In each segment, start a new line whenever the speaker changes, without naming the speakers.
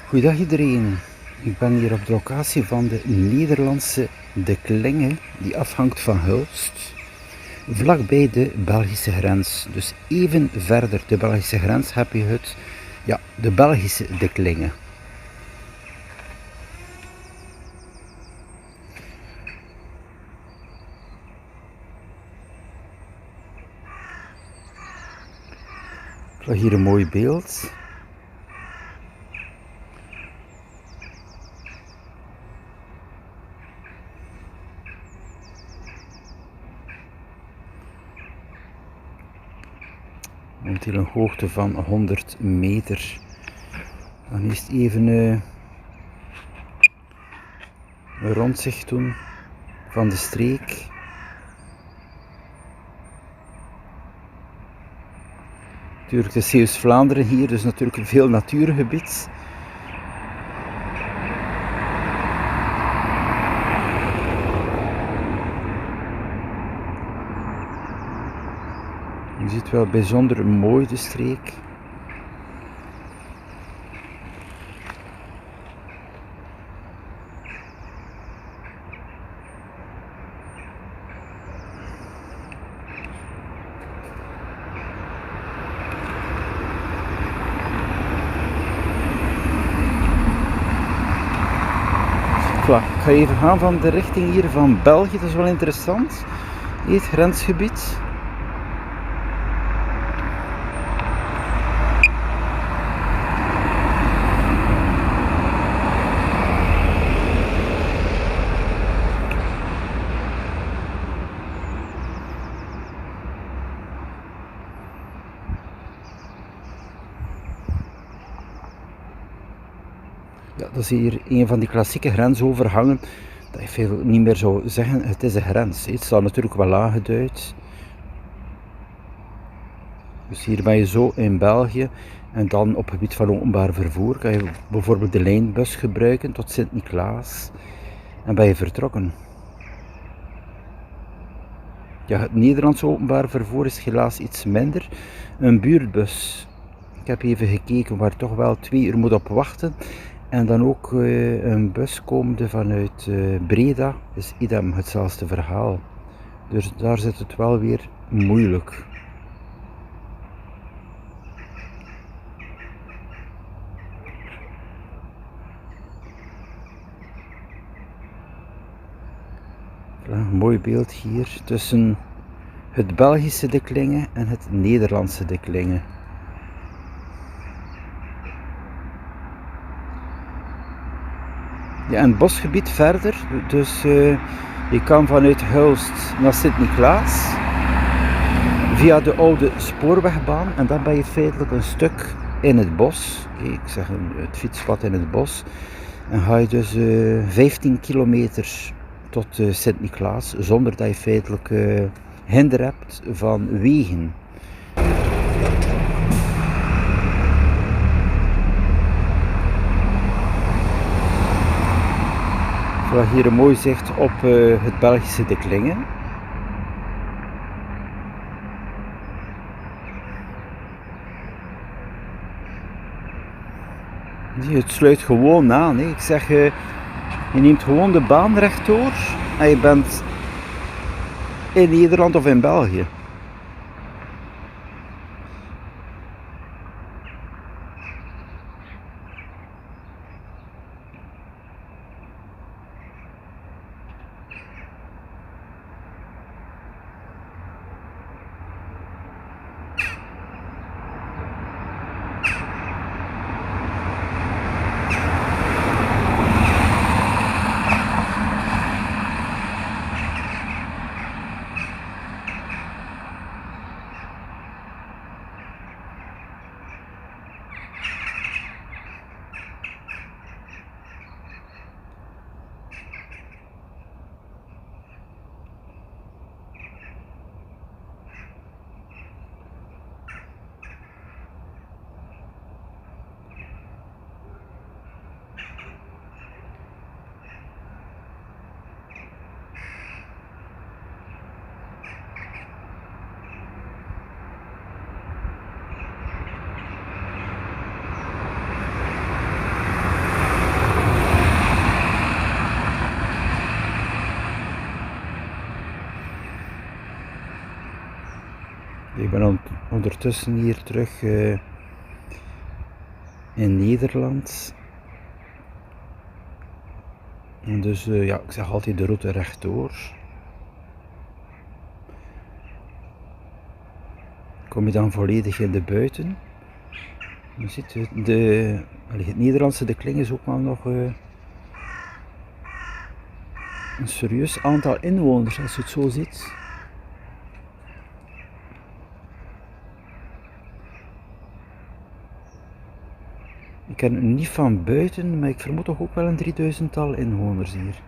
Goedendag iedereen. Ik ben hier op de locatie van de Nederlandse De Klinge, die afhangt van Hulst, vlakbij de Belgische grens. Dus even verder de Belgische grens heb je de Belgische De Klinge. Ik lag hier een mooi beeld. Komt hier een hoogte van 100 meter. Dan is het even een rondzicht doen van de streek. Natuurlijk de Zeeuws-Vlaanderen hier, dus natuurlijk een veel natuurgebied. Je ziet wel bijzonder mooi de streek. Voilà, ik ga even gaan van de richting hier van België, dat is wel interessant. Het grensgebied. Ja, dat is hier een van die klassieke grensovergangen, dat je veel niet meer zou zeggen, het is een grens. Het staat natuurlijk wel aangeduid. Dus hier ben je zo in België en dan op het gebied van openbaar vervoer kan je bijvoorbeeld de lijnbus gebruiken tot Sint-Niklaas en ben je vertrokken. Ja, het Nederlandse openbaar vervoer is helaas iets minder. Een buurtbus. Ik heb even gekeken waar toch wel 2 uur moet op wachten. En dan ook een bus komende vanuit Breda is idem hetzelfde verhaal. Dus daar zit het wel weer moeilijk. Een mooi beeld hier tussen het Belgische De Klinge en het Nederlandse De Klinge. Ja, en het bosgebied verder, dus je kan vanuit Hulst naar Sint-Niklaas via de oude spoorwegbaan en dan ben je feitelijk een stuk in het bos. Ik zeg het fietspad in het bos. En ga je dus 15 kilometer tot Sint-Niklaas zonder dat je feitelijk hinder hebt van wegen. Voilà, hier een mooi zicht op het Belgische De Klinge. Het sluit gewoon aan. Hè. Ik zeg, je neemt gewoon de baan rechtdoor en je bent in Nederland of in België. ondertussen hier terug in Nederland. En dus ja, ik zeg altijd de route rechtdoor. Kom je dan volledig in de buiten. Je ziet het Nederlandse de Kling is ook wel nog een serieus aantal inwoners als je het zo ziet. Ik ken het niet van buiten, maar ik vermoed toch ook wel een 3000-tal inwoners hier.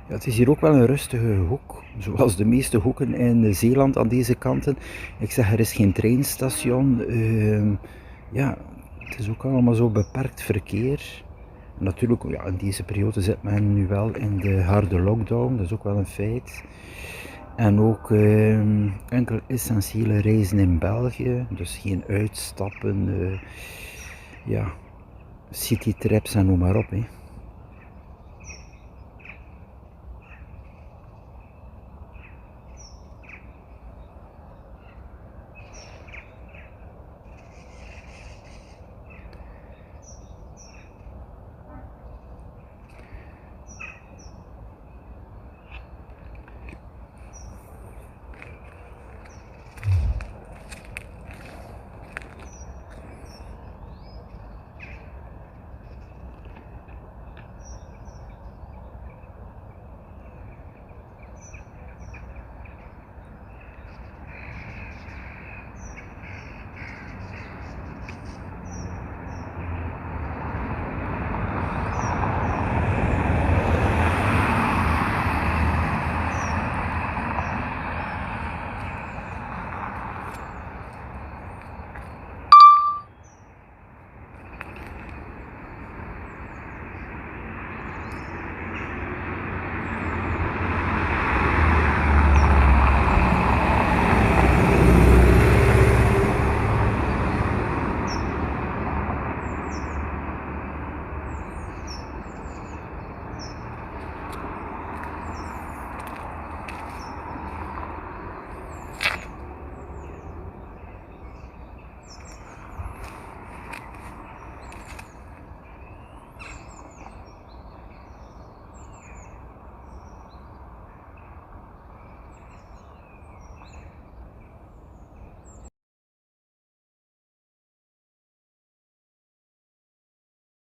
Ja, het is hier ook wel een rustige hoek, zoals de meeste hoeken in Zeeland aan deze kanten. Ik zeg, er is geen treinstation. Ja, het is ook allemaal zo beperkt verkeer. En natuurlijk, ja, in deze periode zit men nu wel in de harde lockdown, dat is ook wel een feit. En ook enkel essentiële reizen in België, dus geen uitstappen, ja, citytrips en noem maar op.